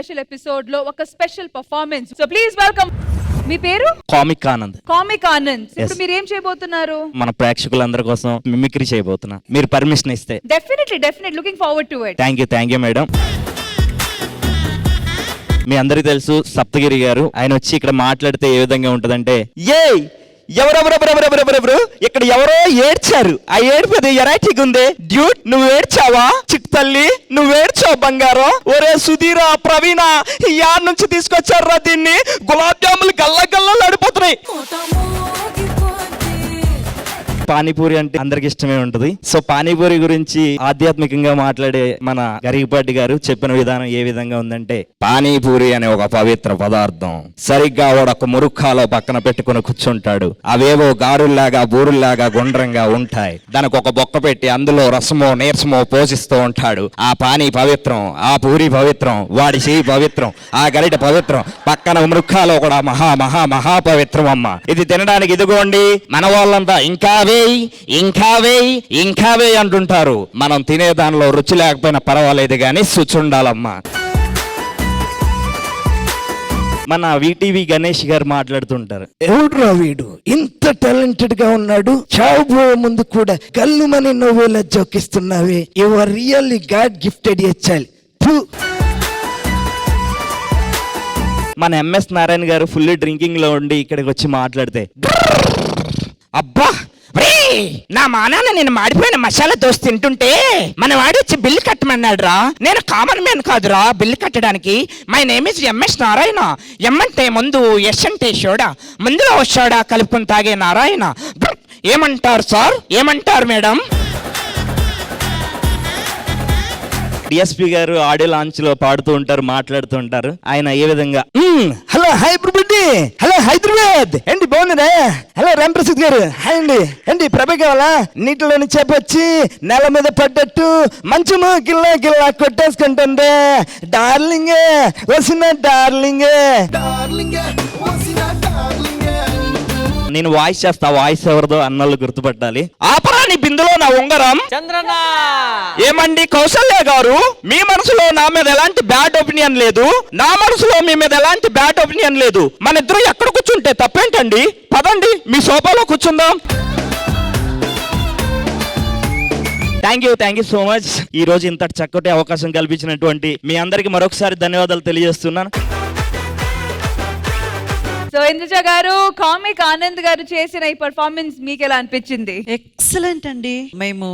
Special episode లో ఒక special performance. So please welcome. మీ పేరు? కామిక్ ఆనంద్. కామిక్ ఆనంద్. ఇప్పుడు మీరు ఏం చేయబోతున్నారు? మన ప్రేక్షకులందరి కోసం మిమిక్రీ చేయబోతున్నా, మీరు పర్మిషన్ ఇస్తే. Definitely looking forward to it. Thank you madam. మీ అందరికీ తెలుసు సప్తగిరి గారు, ఆయన వచ్చి ఇక్కడ మాట్లాడితే ఏ విధంగా ఉంటదంటే, ఎవరెవరెవరెవరెవరెవరెవరు ఇక్కడ ఎవరో ఏడ్చారు, ఆ ఏడుపది ఎరాటిక్ ఉంది. డ్యూట్ నువ్వు ఏడ్చావా? చిక్ తల్లి నువ్వు ఏడ్చావు బంగారం. ఒరే సుధీరా, ప్రవీణ యాడ్ నుంచి తీసుకొచ్చారా దీన్ని, గులాబ్ జాములు గల్ల గల్లలు ఆడిపోతున్నాయి. పానీపూరి అంటే అందరికి ఇష్టమే ఉంటది. సో పానీపూరి గురించి ఆధ్యాత్మికంగా మాట్లాడే మన గరికపాటి గారు చెప్పిన విధానం ఏ విధంగా ఉందంటే, పానీపూరి అనే ఒక పవిత్ర పదార్థం సరిగ్గా ఒక మురుక్కాలో పక్కన పెట్టుకుని కూర్చుంటాడు. అవేవో గారుల్లాగా బూరుల్లాగా గుండ్రంగా ఉంటాయి. దానికి ఒక బొక్క పెట్టి అందులో రసమో నీరసమో పోషిస్తూ ఉంటాడు. ఆ పానీ పవిత్రం, ఆ పూరి పవిత్రం, వాడి చేయి పవిత్రం, ఆ గరిట పవిత్రం, పక్కన మురుక్కాలో కూడా మహా మహా మహా పవిత్రం అమ్మ. ఇది తినడానికి ఇదిగోండి మన వాళ్ళంతా ఇంకా వేయి అంటుంటారు. మనం తినే దానిలో రుచి లేకపోయినా పర్వాలేదు కానీ శుచి ఉండాలమ్మా. మన వీటీవీ గణేష్ గారు మాట్లాడుతుంటారు, ఎవడ్రా వీడు ఇంత టాలెంటెడ్ గా ఉన్నాడు, చావుపోయే ముందు కూడా కళ్ళుమని నువ్వులా జోకిస్తున్నావే, you are really god gifted a child. మన MS Narayana garu full drinking లో ఉండి ఇక్కడికి వచ్చి మాట్లాడితే, అబ్బా నా మానాన్న నేను మాడిపోయిన మసాలా దోశ తింటుంటే మన వాడు వచ్చి బిల్లు కట్టమన్నాడు రా. నేను కామన్ మ్యాన్ కాదురా బిల్లు కట్టడానికి. My name is MS Narayana. M అంటే ముందు, ఎస్ అంటే సోడా, ముందులో సోడా కలుపుకుని తాగే నారాయణ. ఏమంటారు సార్, ఏమంటారు మేడం? డిఎస్పీ గారు ఆడియో లాంచ్ లో పాడుతూ ఉంటారు, మాట్లాడుతూ ఉంటారు. ఆయన ఏ విధంగా, హలో హై బ్రుబుడ్డి, హలో హైదరాబాద్ ఏంటి బాగున్నారా, హలో రాంప్రసాద్ గారు హాయ్ అండి, ఏంటి ప్రభ కావాలా, నీటిలోని చేపొచ్చి నెల మీద పడ్డట్టు మంచము గిల్లా గిల్లా కొట్టేసుకుంటుండే, డార్లింగ్ వసిన డార్లింగ్. నేను వాయిస్ చేస్తా, వాయిస్ ఎవరిదో అన్నోళ్ళు గుర్తుపట్టాలి. ఆపరాని బిందులో నా ఉంగరం చంద్రన్న. ఏమండి కౌసల్య గారు, మీ మనసులో నా మీద ఎలాంటి బ్యాడ్ ఒపీనియన్ లేదు, నా మనసులో మీ మీద ఎలాంటి బ్యాడ్ ఒపీనియన్ లేదు. మన ఇద్దరు ఎక్కడ కూర్చుంటే తప్పేంటండి, పదండి మీ సోఫాలో కూర్చుందాం. Thank you so much. ఈ రోజు ఇంత చక్కటి అవకాశం కల్పించినటువంటి మీ అందరికి మరొకసారి ధన్యవాదాలు తెలియజేస్తున్నాను. సో ఇంద్రజ గారు, కామిక్ ఆనంద్ గారు చేసిన ఈ పర్ఫార్మెన్స్ మీకు ఎలా అనిపించింది? ఎక్సలెంట్ అండి. మేము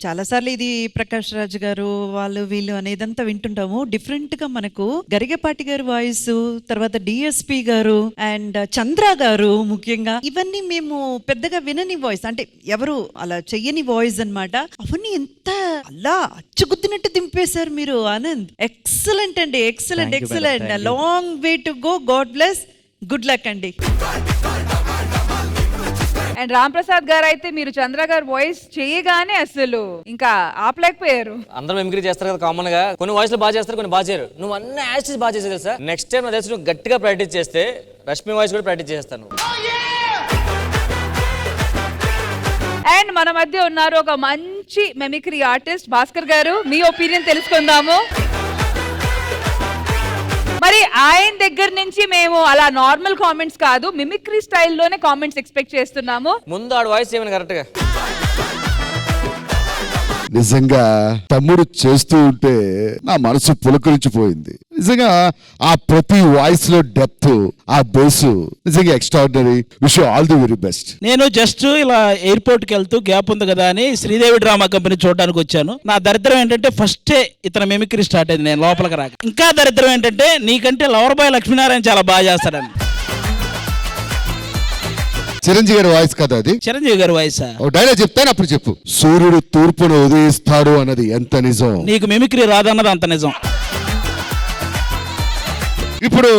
చాలా సార్లు ఇది ప్రకాష్ రాజ్ గారు వాళ్ళు వీళ్ళు అనేదంతా వింటుంటాము. డిఫరెంట్ గా మనకు గరిగపాటి గారి వాయిస్, తర్వాత డిఎస్పి గారు అండ్ చంద్ర గారు ముఖ్యంగా, ఇవన్నీ మేము పెద్దగా వినని వాయిస్, అంటే ఎవరు అలా చెయ్యని వాయిస్ అన్నమాట. అవన్నీ ఎంత అలా అచ్చుగుద్దినట్టు దింపేశారు మీరు ఆనంద్. ఎక్సలెంట్ అండి, excellent. Long way to go. God bless, good luck అండి. అండ్ రామ్ ప్రసాద్ గారు అయితే మీరు చంద్ర గారు వాయిస్ చేయగానే అసలు ఇంకా ఆపలేకపోయారు. అందరూ మిమిక్రీ చేస్తారు కదా కామన్ గా, కొన్ని వాయిస్లు బాగా చేస్తారు, కొన్ని బాగా చేయరు. నువ్వు అన్ని యాక్సెస్ బాగా చేసేది సార్. నెక్స్ట్ టైం తెలిసి నువ్వు గట్టిగా ప్రాక్టీస్ చేస్తే రష్మి వాయిస్ కూడా ప్రాక్టీస్ చేస్తాను. అండ్ మన మధ్య ఉన్నారు ఒక మంచి మిమిక్రీ ఆర్టిస్ట్ భాస్కర్ గారు, మీ ఒపీనియన్ తెలుసుకుందాము. మరి ఆయన దగ్గర నుంచి మేము అలా నార్మల్ కామెంట్స్ కాదు, మిమిక్రీ స్టైల్లోనే కామెంట్స్ ఎక్స్పెక్ట్ చేస్తున్నాము. ముందు ఆడ వాయిస్ చేయమని కరెక్ట్ గా. నిజంగా తమ్ముడు చేస్తూ ఉంటే నా మనసు పులకరించిపోయింది. నిజంగా ఆ ప్రతి వాయిస్ లో డెప్త్, ఆ బేసు నిజంగా extraordinary. Wish you all the very best. నేను జస్ట్ ఇలా ఎయిర్పోర్ట్ కి వెళ్తూ గ్యాప్ ఉంది కదా అని శ్రీదేవి డ్రామా కంపెనీ చూడడానికి వచ్చాను. నా దరిద్రం ఏంటంటే ఫస్టే ఇతను మిమిక్రీ స్టార్ట్ అయింది నేను లోపలికి రాక. ఇంకా దరిద్రం ఏంటంటే నీకంటే లవర్ బాయ్ లక్ష్మీనారాయణ చాలా బాగా చేస్తాడని. చిరంజీవి గారి వాయిస్ కదా అది? చిరంజీవి గారి వాయిస్. ఒక డైలాగ్ చెప్తాను, అప్పుడు చెప్పు. సూర్యుడు తూర్పును ఉదయిస్తాడు అన్నది ఎంత నిజం, నీకు మిమిక్రీ రాదన్నది అంత నిజం. ఇప్పుడు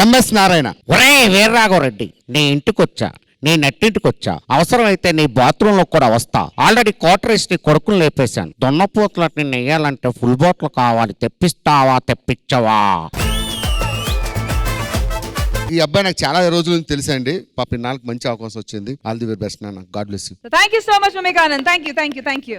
ఎంఎస్ నారాయణ. ఒరే వీర్రాఘవరెడ్డి, నీ ఇంటికొచ్చా, నీ నట్టింటికొచ్చా, అవసరమైతే నీ బాత్రూమ్ లో కూడా వస్తా. ఆల్రెడీ క్వార్టర్ నీ కొడుకులు లేపేశాను. దొన్నపోతులకి నెయ్యాలంటే ఫుల్ బాటిల్ కావాలి, తెప్పిస్తావా, తెప్పించవా? ఈ అబ్బాయి నాకు చాలా రోజుల నుంచి తెలుసా అండి. పాప నాలుగు మంచి అవకాశం వచ్చింది. ఆల్ ది వెరీ బెస్ట్ నాన్న. God bless you. Thank you so much mimic Anand. Thank you.